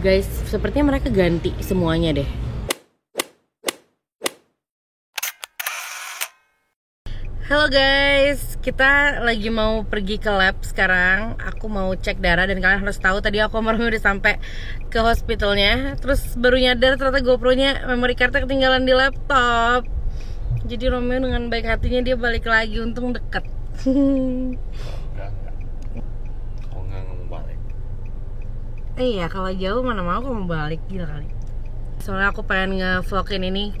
Guys, sepertinya mereka ganti semuanya deh. Halo guys, kita lagi mau pergi ke lab sekarang. Aku mau cek darah dan kalian harus tahu tadi aku sama Romeo udah sampai ke hospitalnya. Terus baru nyadar ternyata GoPro-nya memory card-nya ketinggalan di laptop. Jadi Romeo dengan baik hatinya dia balik lagi, untung deket. Enggak. Kok nggak mau balik? Iya, kalau jauh mana mau aku mau balik, gila kali. Soalnya aku pengen nge-vlogin ini.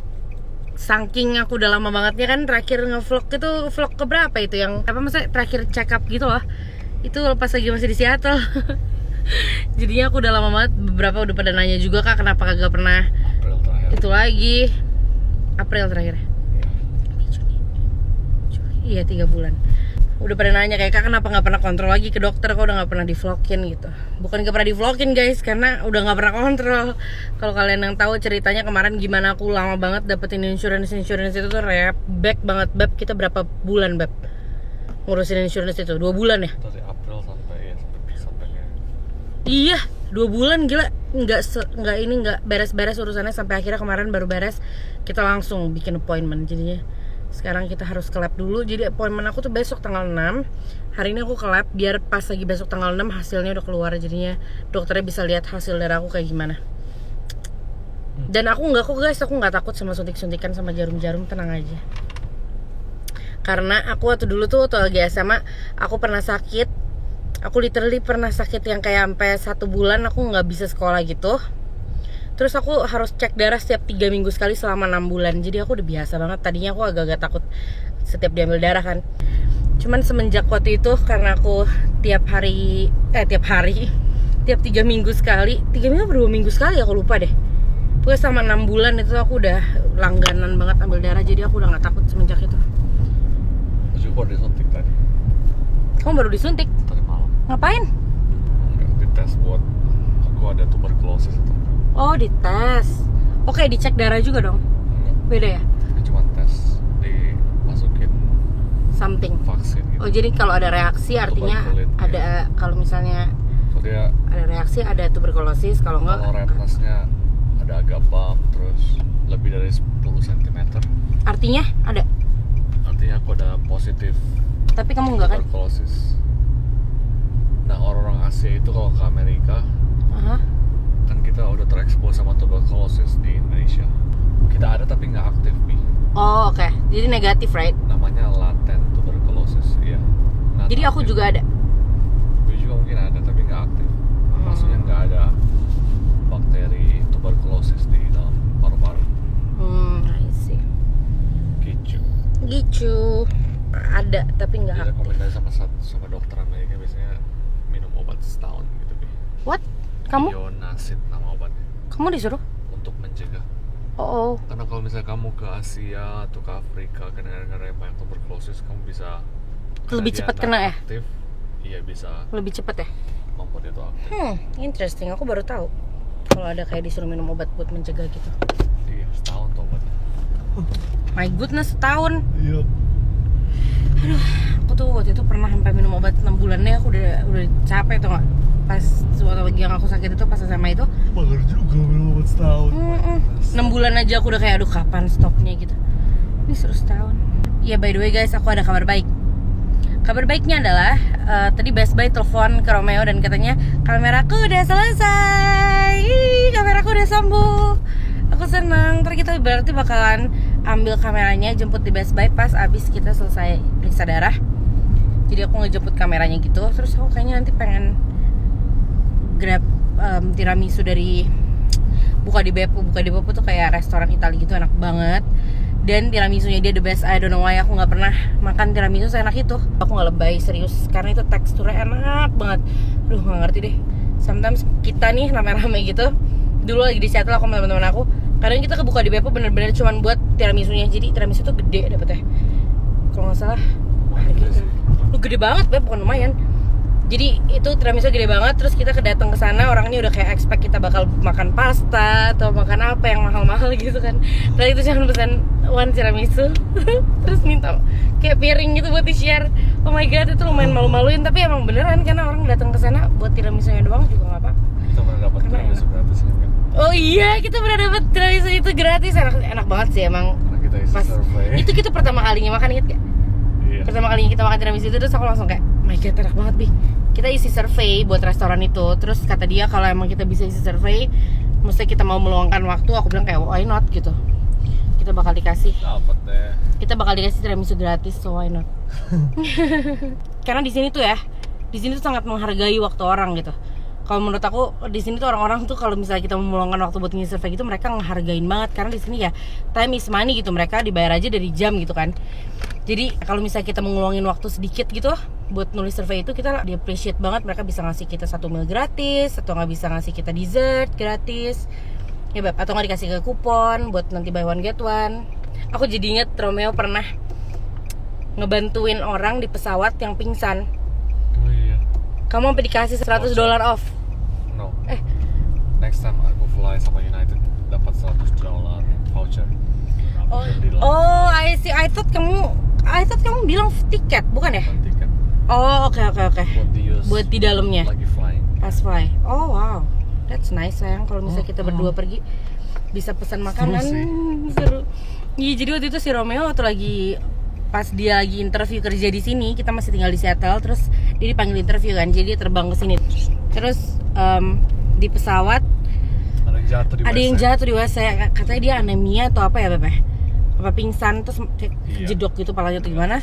Saking aku udah lama bangetnya kan terakhir nge-vlog itu vlog keberapa itu yang apa maksudnya terakhir check up gitu loh. Itu pas lagi masih di Seattle. Jadinya aku udah lama banget, beberapa udah pada nanya juga Kak kenapa kagak pernah April terakhir. itu lagi. April terakhir. Iya 3 bulan. Udah pada nanya kayak Kak kenapa nggak pernah kontrol lagi ke dokter, kok udah nggak pernah di-vlogin gitu. Bukan nggak pernah di-vlogin guys, karena udah nggak pernah kontrol. Kalau kalian yang tahu ceritanya kemarin gimana aku lama banget dapetin insurance itu tuh back banget. Beb, kita berapa bulan Beb ngurusin insurance itu? 2 bulan ya? Dari April sampai Iya 2 bulan gila. Nggak beres-beres urusannya sampai akhirnya kemarin baru beres. Kita langsung bikin appointment jadinya. Sekarang kita harus ke lab dulu. Jadi appointment aku tuh besok tanggal 6. Hari ini aku ke lab biar pas lagi besok tanggal 6 hasilnya udah keluar. Jadinya dokternya bisa lihat hasil darah aku kayak gimana. Dan aku nggak takut sama suntik-suntikan sama jarum-jarum, tenang aja. Karena aku waktu dulu tuh waktu lagi SMA aku pernah sakit. Aku literally pernah sakit yang kayak sampai 1 bulan aku nggak bisa sekolah gitu. Terus aku harus cek darah setiap 3 minggu sekali selama 6 bulan. Jadi aku udah biasa banget. Tadinya aku agak-agak takut setiap diambil darah kan. Cuman semenjak waktu itu karena aku tiap 3 minggu sekali. 3 minggu atau 2 minggu sekali aku lupa deh. Pokoknya selama 6 bulan itu aku udah langganan banget ambil darah. Jadi aku udah gak takut semenjak itu. Terus juga disuntik tadi. Kamu baru disuntik? Tadi malam. Ngapain? Enggak, dites buat aku ada tuberkulosis atau enggak. Oh dites. Oke, dicek darah juga dong? Enggak. Beda ya? Ini cuma tes dimasukin Something. vaksin gitu. Oh jadi kalau ada reaksi artinya Tuberkulit, ada iya. kalau misalnya So dia ada reaksi ada tuberkulosis, kalau enggak kalau redness-nya ada agak bump terus lebih dari 10 cm. artinya ada. Artinya aku ada positif Tapi kamu enggak kan? tuberkulosis. Nah orang-orang Asia itu kalau ke Amerika Aha. kan kita udah terekspos sama tuberkulosis di Indonesia. Kita ada tapi nggak aktif nih. Oh oke. Jadi negatif right? Namanya latent tuberkulosis, iya. Nah, Jadi aku juga ada. Gue juga mungkin ada tapi nggak aktif. Maksudnya nggak ada bakteri tuberkulosis di dalam paru-paru. I see. Gitu. Ada tapi nggak Jadi aktif. rekomendasi sama dokter Amerika biasanya minum obat setahun gitu, Bi. What? Kamu? Ionacid nama obatnya. Kamu disuruh? Untuk mencegah. Oh. Karena kalau misalnya kamu ke Asia atau ke Afrika, ke negara-negara yang banyak tuberkulosis, kamu bisa Lebih cepat kena ya? Aktif, iya bisa Lebih cepat ya? membuat itu aktif. Interesting. Aku baru tahu kalau ada kayak disuruh minum obat buat mencegah gitu. Iya, setahun tuh obatnya. My goodness, setahun. Iya. Aku tuh waktu itu pernah sampai minum obat 6 bulan deh. Aku udah capek tuh nggak. Pas waktu lagi yang aku sakit itu pas SMA itu. Mager juga minum obat setahun. 6 bulan aja aku udah kayak aduh kapan stopnya gitu. Ini suruh setahun. Iya by the way guys, aku ada kabar baik. Kabar baiknya adalah tadi Best Buy telepon ke Romeo dan katanya kameraku udah selesai. Kameraku udah sembuh. Aku senang. Ntar kita berarti bakalan ambil kameranya, jemput di Best Buy pas abis kita selesai periksa darah. Jadi aku ngejemput kameranya gitu. Terus aku kayaknya nanti pengen grab tiramisu dari buka di Beppu tuh kayak restoran Italia gitu, enak banget. Dan tiramisunya dia the best. I don't know why aku nggak pernah makan tiramisu seenak itu. Aku nggak lebay serius karena itu teksturnya enak banget. Aduh nggak ngerti deh. Sometimes kita nih rame-rame gitu. Dulu lagi di Seattle aku sama teman-teman aku. Kadang kita kebuka di Beppu bener-bener cuman buat tiramisunya. Jadi tiramisu tuh gede dapetnya. Kalau nggak salah harganya gede banget Beb, bukan lumayan. Jadi itu tiramisu gede banget. Terus kita datang ke sana, orangnya udah kayak expect kita bakal makan pasta atau makan apa yang mahal-mahal gitu kan. Tadi itu cuma pesan one tiramisu terus minta kayak piring gitu buat di-share. Oh my god, itu lumayan malu-maluin, tapi emang beneran karena orang datang ke sana buat tiramisunya doang juga nggak apa. Kita pernah dapat tiramisu gratis. Iya, kita pernah dapat tiramisu itu gratis, enak banget sih emang. Karena kita isi Pas survei. itu kita pertama kalinya makan, inget gak? Iya. Pertama kalinya kita makan tiramisu itu terus aku langsung kayak, my god enak banget Bi. Kita isi survei buat restoran itu, terus kata dia kalau emang kita bisa isi survei, mesti kita mau meluangkan waktu. Aku bilang kayak why not gitu. Kita bakal dikasih. Dapat deh. Kita bakal dikasih tiramisu gratis, so why not? Karena di sini tuh ya, di sini tuh sangat menghargai waktu orang gitu. Kalau menurut aku di sini tuh orang-orang tuh kalau misalnya kita meluangkan waktu buat ngisi survei gitu, mereka ngehargain banget karena di sini ya time is money gitu, mereka dibayar aja dari jam gitu kan. Jadi kalau misalnya kita ngeluangin waktu sedikit gitu buat nulis survei itu, kita di appreciate banget. Mereka bisa ngasih kita 1 meal gratis, atau nggak bisa ngasih kita dessert gratis ya Beb, atau nggak dikasih ke kupon buat nanti buy one get one. Aku jadi inget Romeo pernah ngebantuin orang di pesawat yang pingsan. Oh iya. Kamu sampai dikasih $100 off. No. Next time aku fly sama United dapat $100 voucher. Oh, I see. I thought kamu bilang tiket, bukan ya? Bukan tiket. Oh, oke. Buat di use. Buat di dalamnya. Lagi flying. Pas fly. Oh, wow. That's nice sayang. Kalau misalnya kita berdua pergi bisa pesan makanan. Seru. Iya, jadi waktu itu si Romeo waktu lagi pas dia lagi interview kerja di sini, kita masih tinggal di Seattle, terus dia dipanggil interview kan, jadi dia terbang ke sini. Terus di pesawat ada yang jatuh di WC, katanya dia anemia atau apa ya Beb? Apa pingsan terus jedok gitu palanya atau gimana?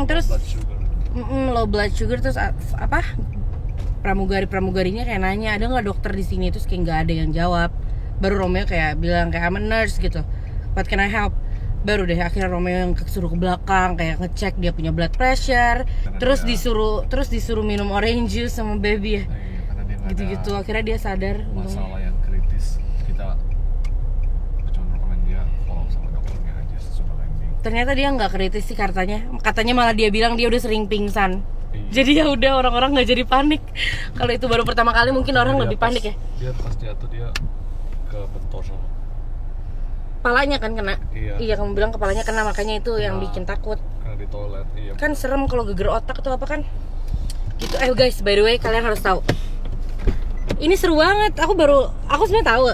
Terus low blood sugar terus apa? Pramugarinya kayak nanya, ada nggak dokter di sini? Terus kayak nggak ada yang jawab. Baru Romeo kayak bilang kayak I'm a nurse gitu. What can I help? Baru deh akhirnya Romeo yang suruh ke belakang kayak ngecek dia punya blood pressure. Terus disuruh minum orange juice sama baby ya. Gitu-gitu akhirnya dia sadar. Masalah yang kritis, kita cuma rekomen dia follow sama dokternya aja sesudah landing. Ternyata dia nggak kritis sih katanya malah dia bilang dia udah sering pingsan. Jadi ya udah orang-orang nggak jadi panik. Kalau itu baru pertama kali mungkin orang lebih panik ya. Dia pas jatuh dia ke bentor sama kepalanya kan kena. Iya, kamu bilang kepalanya kena, makanya itu yang bikin takut. Karena di toilet. Iya. Kan serem kalau geger otak atau apa kan. Gitu. Guys, by the way kalian harus tahu. Ini seru banget. Aku sebenarnya tahu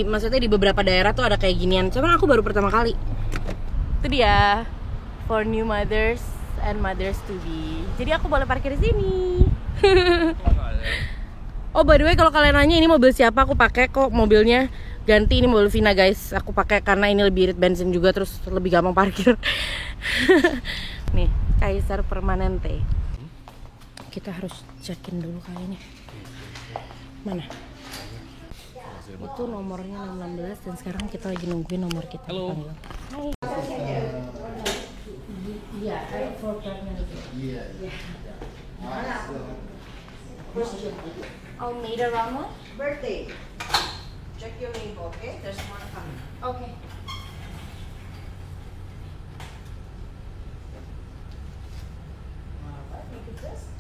maksudnya di beberapa daerah tuh ada kayak ginian. Cuman aku baru pertama kali. Itu dia for new mothers and mothers to be. Jadi aku boleh parkir di sini. Oh by the way kalau kalian nanya ini mobil siapa, aku pakai kok mobilnya ganti, ini mobil Vina guys. Aku pakai karena ini lebih irit bensin juga, terus lebih gampang parkir. Nih, Kaisar Permanente. Kita harus cekin dulu kayaknya. Mana? Itu nomornya 616 dan sekarang kita lagi nungguin nomor kita. Halo. Hai. Iya, for pregnancy. Iya. Almeida Ramos Birthday. Check your name, okay? There's more coming. Okay. Make it this.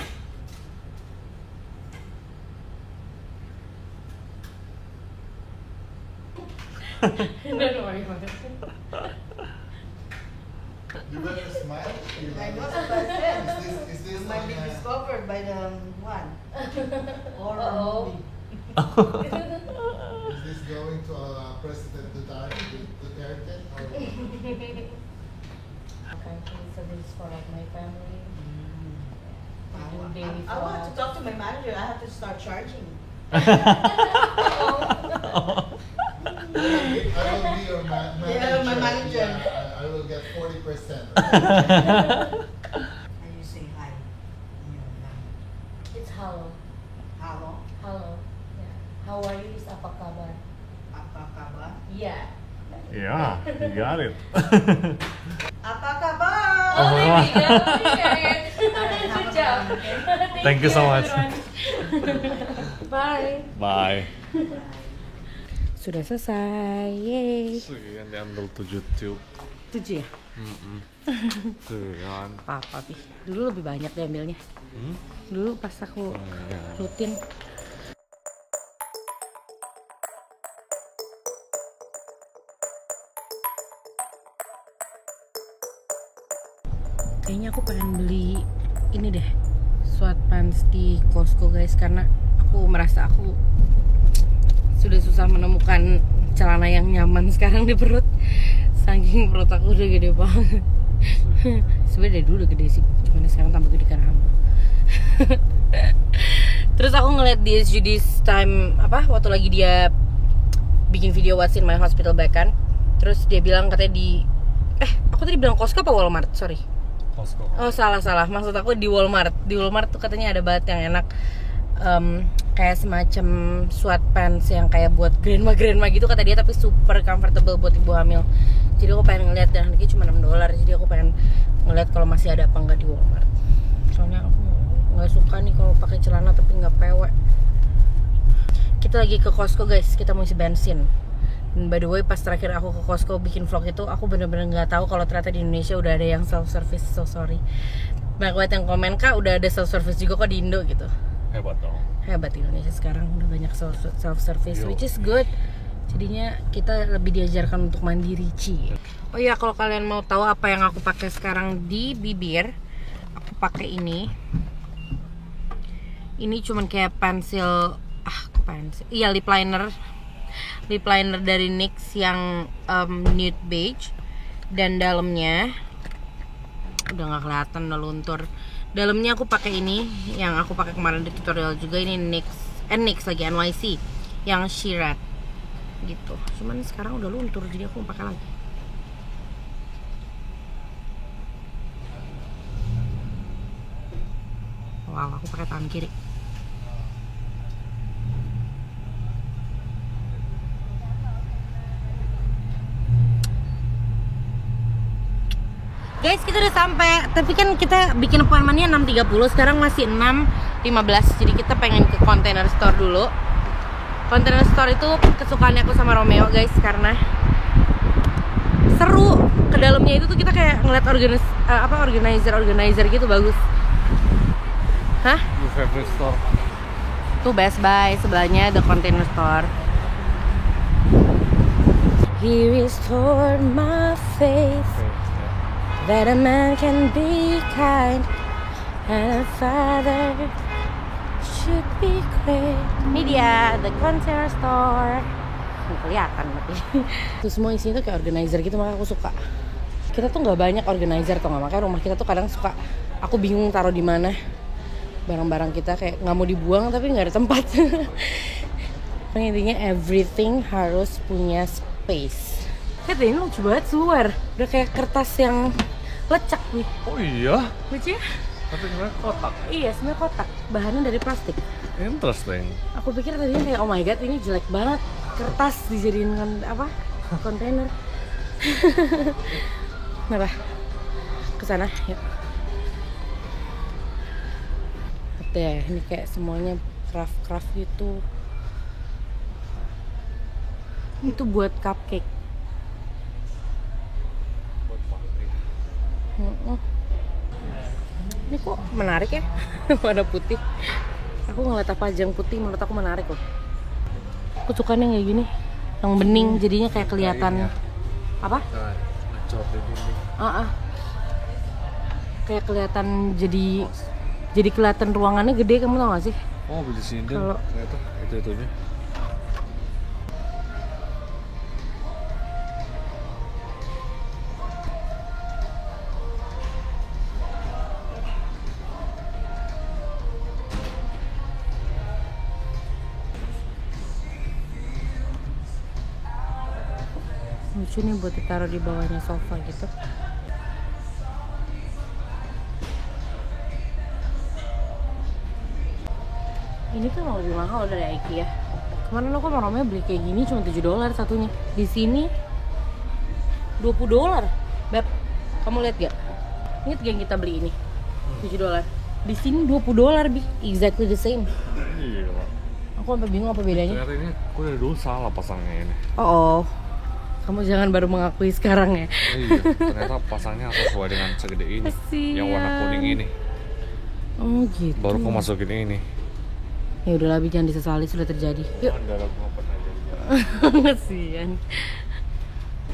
Don't worry about it. You better smile. I know what I said. Is this You might be discovered by the one. Or Uh-oh. is this going to President Duterte? Or Okay, so this is for like my family. I want to talk to my manager. I have to start charging. I will be your manager. Yeah, my manager. Yeah, I will get 40%. And you say hi. It's hello. Hello. Hello. Yeah. How are you? Is apa kabar? Apa kabar? Yeah. Yeah, you got it. Apa kabar? Oh, there we go. Good job. Thank you so much. Bye. Bye. Sudah selesai. Yeay. Sekian diambil 7 tube. 7 ya? Tuh kan. Apa Pi? Dulu lebih banyak diambilnya. Dulu pas aku rutin. Kayaknya aku pengen beli ini deh, sweatpants di Costco guys, karena aku merasa aku sudah susah susah menemukan celana yang nyaman sekarang di perut. Saking perut aku udah gede banget. Sebenarnya dari dulu udah gede sih, cuman sekarang tambah gede karena hamil. Terus aku ngeliat di SGD's time waktu lagi dia bikin video What's in My Hospital Bag kan. Terus dia bilang katanya di aku tadi bilang Costco apa Walmart? Sorry. Costco. Oh salah. Maksud aku di Walmart. Di Walmart tuh katanya ada banget yang enak. Kayak semacam sweatpants yang kayak buat grandma gitu kata dia, tapi super comfortable buat ibu hamil. Jadi aku pengen ngeliat, dan harganya cuma $6. Jadi aku pengen ngeliat kalau masih ada apa enggak di Walmart. Soalnya aku nggak suka nih kalau pakai celana tapi nggak pewek. Kita lagi ke Costco guys, kita mau isi bensin. Dan by the way, pas terakhir aku ke Costco bikin vlog itu, aku bener-bener nggak tahu kalau ternyata di Indonesia udah ada yang self service. So sorry. Banyak banget yang komen, Kak udah ada self service juga kok di Indo gitu. Hebat dong. Hebat Indonesia sekarang udah banyak self service, which is good. Jadinya kita lebih diajarkan untuk mandiri, Ci. Oh iya, kalau kalian mau tahu apa yang aku pakai sekarang di bibir, aku pakai ini. Ini cuman kayak pensil, iya lip liner dari NYX yang nude beige, dan dalamnya udah nggak kelihatan, udah luntur. Dalamnya aku pakai ini yang aku pakai kemarin di tutorial juga, ini NYX lagi NYC yang sheer gitu. Cuman sekarang udah luntur jadi aku mau pakai lagi. Wow, aku pakai tangan kiri. Guys, kita udah sampai, tapi kan kita bikin appointment-nya 6.30, sekarang masih 6.15. Jadi kita pengen ke container store dulu. Container store itu kesukaannya aku sama Romeo guys, karena seru. Ke dalamnya itu tuh kita kayak ngeliat organizer gitu, bagus. Hah? Your favorite store? Tuh Best Buy, sebelahnya the container store. He restored my faith that a man can be kind and a father should be great. Ini dia, the container store. Nggak kelihatan tapi. Itu semua isinya tuh kayak organizer gitu, makanya aku suka. Kita tuh nggak banyak organizer tau nggak, makanya rumah kita tuh kadang suka, aku bingung taruh di mana barang-barang kita, kayak nggak mau dibuang tapi nggak ada tempat. Intinya everything harus punya space. Lihat deh, ini lucu banget, suar. Udah kayak kertas yang lecak nih. Oh iya? Lucu ya? Tapi sebenarnya kotak. Iya, sebenarnya kotak. Bahannya dari plastik. Interesting. Aku pikir tadinya kayak oh my god, ini jelek banget. Kertas dijadiin kontainer. Kenapa? Kesana, yuk. Lihat deh, ini kayak semuanya craft gitu. Itu buat cupcake. Ini kok menarik ya, warna putih. Aku ngeliat apa aja yang putih, menurut aku menarik loh. Aku sukanya kayak gini, yang bening, jadinya kayak kelihatan apa? Ngecor di dinding. Kayak kelihatan, jadi kelihatan ruangannya gede, kamu tau gak sih? Oh, beli sinden. Kalau ternyata itu-itunya. lucu nih buat ditaruh di bawahnya sofa gitu. Ini tuh lebih mahal dari IKEA. Kemarin aku sama Romeo beli kayak gini cuma $7 satunya. Di sini $20. Beb, kamu lihat gak? Ingat gak yang kita beli ini? $7. Di sini $20, Bi. Exactly the same. Iya. Aku sampai bingung apa bedanya. Ternyata ini aku dari dulu salah pasangnya ini. Oh. Kamu jangan baru mengakui sekarang ya. Iya, ternyata pasangnya sesuai dengan segede ini. Kasian. Yang warna kuning ini. Oh gitu. Baru aku masukin ini. Ya udahlah, Bi, jangan disesali, sudah terjadi. Yuk. Dalam open aja. Kasian.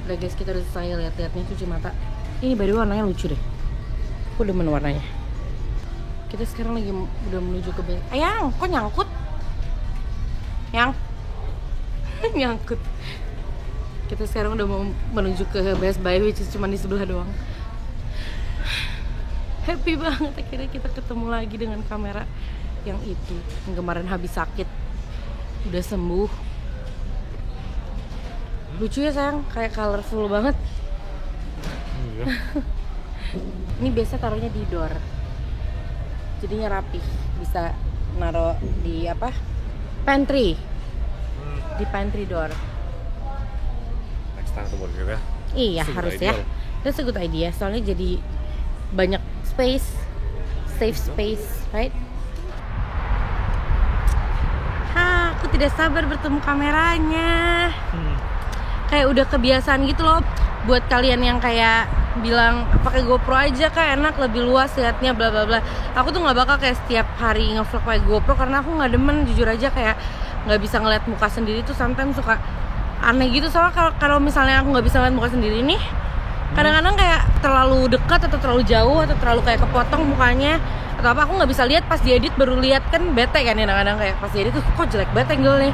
Udah guys, kita udah selesai lihat-lihatnya, cuci mata. Ini by the way warnanya lucu deh. Aku demen warnanya. Kita sekarang lagi udah menuju ke Ayang, kok nyangkut? Yang? nyangkut. Kita sekarang udah mau menuju ke Best Buy, which is cuma di sebelah doang. Happy banget akhirnya kita ketemu lagi dengan kamera yang itu, yang kemarin habis sakit udah sembuh. Lucu ya sayang, kayak colorful banget. Iya. Ini biasa taruhnya di door, jadinya rapi, bisa naro di apa, pantry, di pantry door. Next time tuh buat kita. Iya It's a good harus idea. ya. That's a good idea, soalnya jadi banyak space, safe space, right? Ha, aku tidak sabar bertemu kameranya. Kayak udah kebiasaan gitu loh. Buat kalian yang kayak bilang pakai GoPro aja kan enak, lebih luas liatnya bla bla bla. Aku tuh nggak bakal kayak setiap hari ngevlog pakai GoPro karena aku nggak demen, jujur aja kayak nggak bisa ngeliat muka sendiri tuh sometimes suka aneh gitu. Soalnya kalau misalnya aku nggak bisa ngeliat muka sendiri nih, kadang-kadang kayak terlalu dekat atau terlalu jauh atau terlalu kayak kepotong mukanya atau apa, aku nggak bisa lihat pas diedit, baru lihat kan bete kan ya, kadang-kadang kayak pas diedit tuh kok jelek banget angle-nya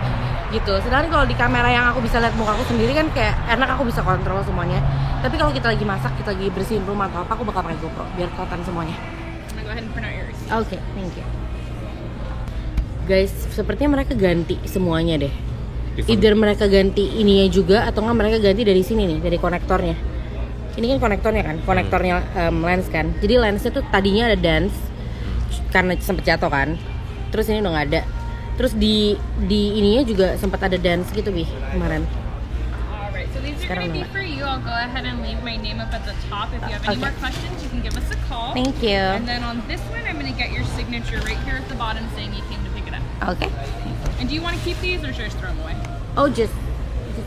gitu. Sedangkan kalau di kamera yang aku bisa lihat muka aku sendiri kan kayak enak, aku bisa kontrol semuanya. Tapi kalau kita lagi masak, kita lagi bersihin rumah atau apa, aku bakal pakai GoPro biar kelihatan semuanya. I'm gonna go ahead and print out yours. Oke, thank you. Guys, sepertinya mereka ganti semuanya deh. Either mereka ganti ininya juga atau nggak mereka ganti dari sini nih, dari konektornya. Ini kan konektornya kan, konektornya lens kan. Jadi lensnya tuh tadinya ada dance karena sempet jatuh kan. Terus ini udah nggak ada. Terus di ininya juga sempat ada dance gitu Bi kemarin. Alright, so these are Sekarang gonna be enggak. for you. I'll go ahead and leave my name up at the top. If you have any Okay. more questions, you can give us a call. Thank you. And then on this one, I'm gonna get your signature right here at the bottom saying you came to pick it up. Oke. And do you want to keep these or should I just throw them away? Oh just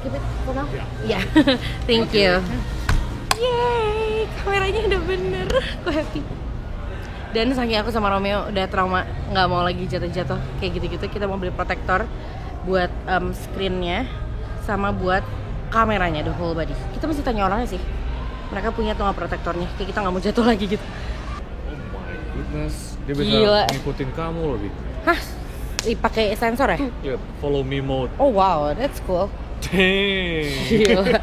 keep it for now. Ya. Thank you. Yeay, kameranya udah bener. Aku happy. Dan saking aku sama Romeo udah trauma, nggak mau lagi jatuh-jatuh kayak gitu-gitu, kita mau beli protektor buat screen-nya sama buat kameranya, the whole body. Kita mesti tanya orangnya sih, mereka punya tuh nggak protektornya, kayak kita nggak mau jatuh lagi gitu. Oh my goodness, dia bisa Gila. ngikutin kamu loh, Bi. Hah? Pakai sensor ya? Ya, follow me mode. Oh wow, that's cool. Dang. Gila.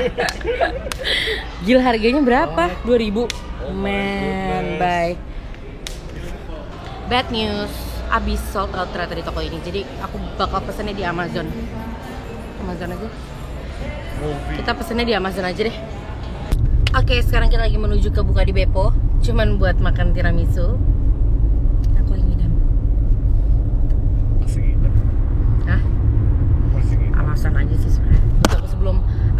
Gila, harganya berapa? 2.000. Oh my Man, goodness. bye. Bad news, abis sold out ternyata di toko ini. Jadi aku bakal pesennya di Amazon. Amazon aja. Movie. Kita pesennya di Amazon aja deh. Oke, sekarang kita lagi menuju ke Buka di Beppo, cuman buat makan tiramisu. Aku lagi ngidam. Masih ngidam. Hah? Masih ngidam. Alasan aja sih sebenarnya.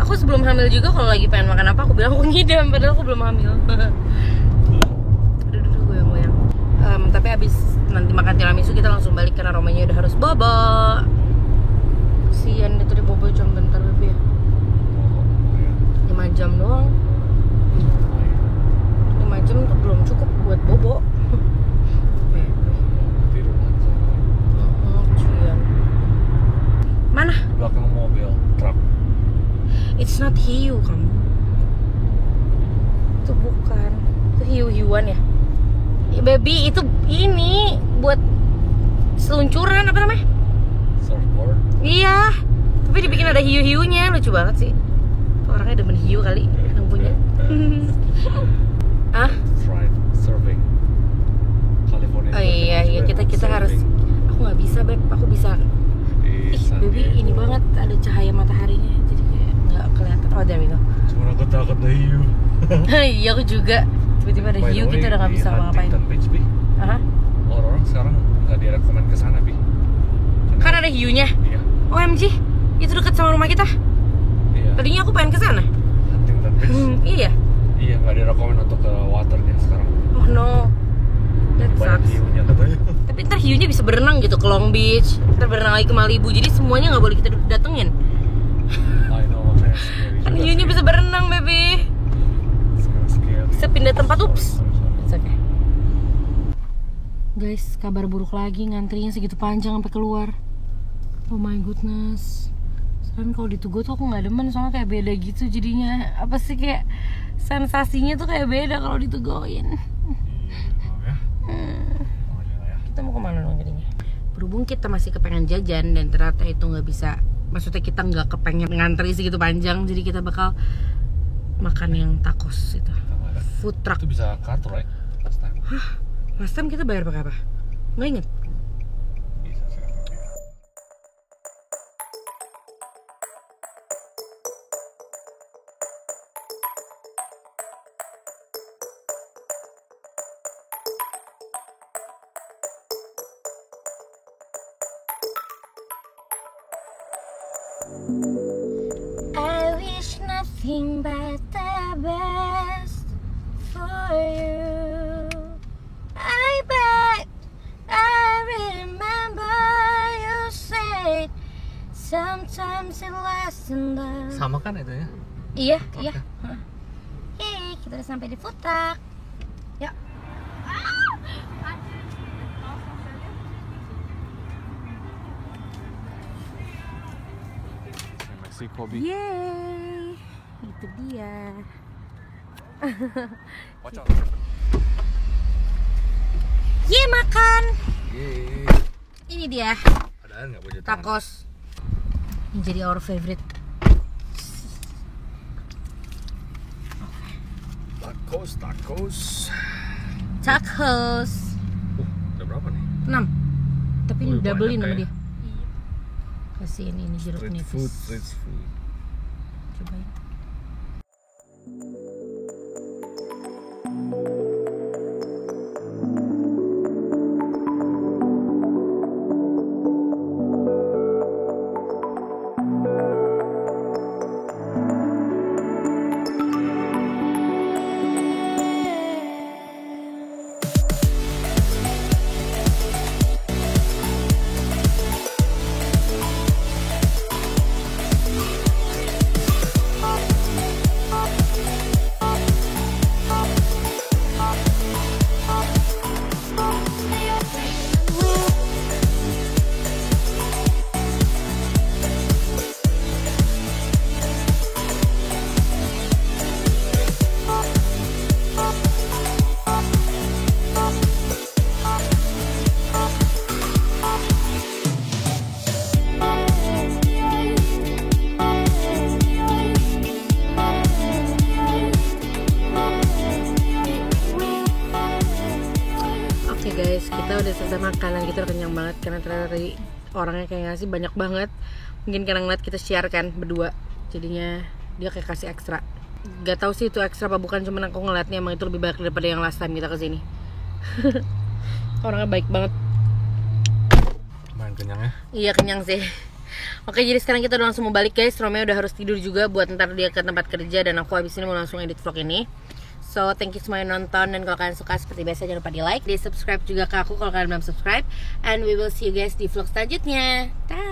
Aku sebelum hamil juga kalau lagi pengen makan apa aku bilang aku ngidam, padahal aku belum hamil. Aduh, goyang-goyang. Tapi abis nanti makan tiramisu kita langsung balik karena Romanya udah harus bobo. Sian dia tadi bobo cuma bentar lebih ya. 5 jam doang. 5 jam tuh belum cukup buat bobo. Tidur lagi sama. Cian. Mana? Belakang mobil, truk. It's not hiu kamu. Itu bukan. Itu hiu-hiuan ya. Ya, baby, itu ini buat seluncuran apa namanya? Surfboard. Iya. Tapi dibikin ada hiu-hiunya, lucu banget sih. Tuh orangnya demen hiu kali yang punya. Ah? Fried surfing. California. Oh iya, kita harus. Aku nggak bisa, beb. Aku bisa. Ih, baby, ini banget ada cahaya mataharinya, jadi kayak nggak kelihatan. Oh, there we go. Cuma aku takut ada hiu. Iya, aku juga. Tiba-tiba ada By the hiu, way, kita udah nggak di bisa ngapain. Huntington Beach, Bi, Aha. orang-orang sekarang nggak direkomend ke sana, Bi. Kan ada hiunya. Iya. OMG, itu dekat sama rumah kita. Iya. Tadinya aku pengen ke sana. Huntington Beach. Iya. Iya, nggak direkomend untuk ke waternya sekarang. Oh no. That Banyak sucks. hiunya katanya. Tapi ntar hiunya bisa berenang gitu ke Long Beach, ntar berenang lagi ke Malibu, jadi semuanya nggak boleh kita datengin. I know, makanya scary Kan juga hiunya sih. bisa berenang, baby. Scary. Bisa pindah tempat, ups. Sorry. It's okay. Guys, kabar buruk lagi, ngantrinya segitu panjang sampai keluar. Oh my goodness. Sekarang kalau di Tugu tuh aku nggak demen, soalnya kayak beda gitu jadinya. Apa sih, kayak sensasinya tuh kayak beda kalau ditugoin. Ya. Oh, iya ya. Kita mau kemana dong jadinya? Berhubung kita masih kepengen jajan dan ternyata itu nggak bisa maksudnya kita nggak kepengen ngantri segitu panjang, jadi kita bakal makan yang tacos itu. Food truck. Itu bisa kartu, right? Last time. Last time kita bayar pakai apa? Nggak inget. Bisa sih. I wish nothing but the best for you. I bet I remember you said sometimes it lasts in love. Sama kan itu ya? Iya, iya. Yeay, kita udah sampai di food truck. Yuk. Meksiko bi. Yeay, itu dia. Watch out. Yeay, makan. Yeay. Ini dia Padahal nggak boleh tacos. Ini jadi our favorite. Tacos. Tacos. Udah berapa nih? 6. Tapi ini Wih, doublein banyak sama ya. dia. Kasihin ini jeruk Street nipis. food, street food. Cobain. Oke guys, kita udah selesai makan dan kita udah kenyang banget karena ternyata tadi orangnya kayak ngasih banyak banget. Mungkin karena ngeliat kita share kan berdua, jadinya dia kayak kasih ekstra. Gak tahu sih itu ekstra apa bukan, cuman aku ngeliatnya emang itu lebih baik daripada yang last time kita kesini. Orangnya baik banget. Main kenyang ya? Iya, kenyang sih. Oke, jadi sekarang kita udah langsung mau balik guys. Romeo udah harus tidur juga buat ntar dia ke tempat kerja, dan aku habis ini mau langsung edit vlog ini. So, thank you semua yang nonton, dan kalau kalian suka seperti biasa jangan lupa di like, di subscribe juga ke aku kalau kalian belum subscribe. And we will see you guys di vlog selanjutnya. Dah.